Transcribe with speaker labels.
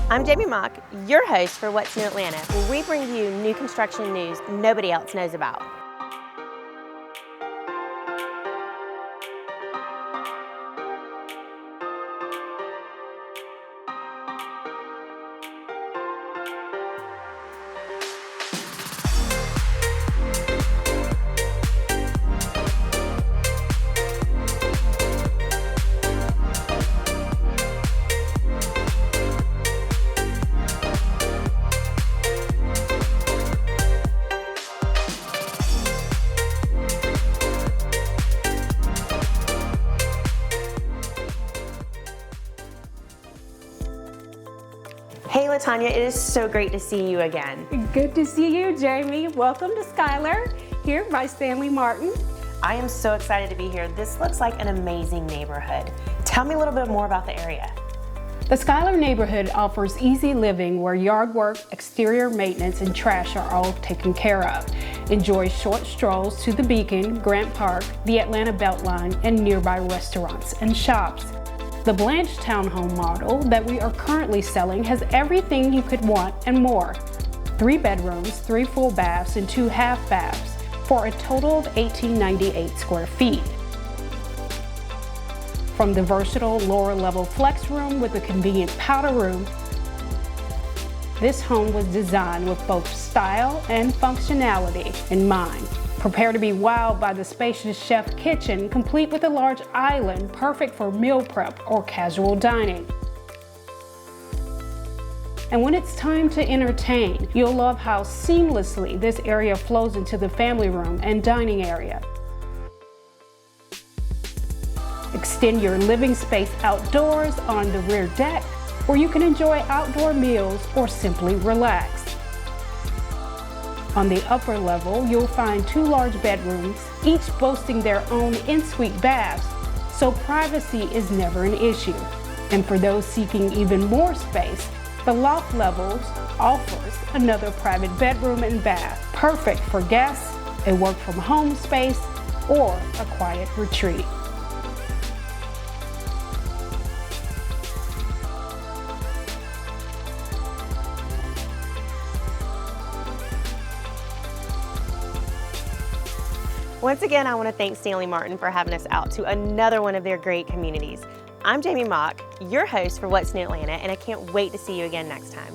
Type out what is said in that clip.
Speaker 1: I'm Jamie Mock, your host for What's New Atlanta, where we bring you new construction news nobody else knows about. Hey Latanya, it is so great to see you again.
Speaker 2: Good to see you, Jamie. Welcome to Skylar, here by Stanley Martin.
Speaker 1: I am so excited to be here. This looks like an amazing neighborhood. Tell me a little bit more about the area.
Speaker 2: The Skylar neighborhood offers easy living where yard work, exterior maintenance, and trash are all taken care of. Enjoy short strolls to the Beacon, Grant Park, the Atlanta BeltLine, and nearby restaurants and shops. The Blanche townhome model that we are currently selling has everything you could want and more. 3 bedrooms, 3 full baths, and 2 half baths for a total of 1,898 square feet. From the versatile lower level flex room with a convenient powder room, this home was designed with both style and functionality in mind. Prepare to be wowed by the spacious chef kitchen, complete with a large island, perfect for meal prep or casual dining. And when it's time to entertain, you'll love how seamlessly this area flows into the family room and dining area. Extend your living space outdoors on the rear deck, where you can enjoy outdoor meals or simply relax. On the upper level, you'll find 2 large bedrooms, each boasting their own en-suite baths, so privacy is never an issue. And for those seeking even more space, the loft levels offers another private bedroom and bath, perfect for guests, a work-from-home space, or a quiet retreat.
Speaker 1: Once again, I want to thank Stanley Martin for having us out to another one of their great communities. I'm Jamie Mock, your host for What's New Atlanta, and I can't wait to see you again next time.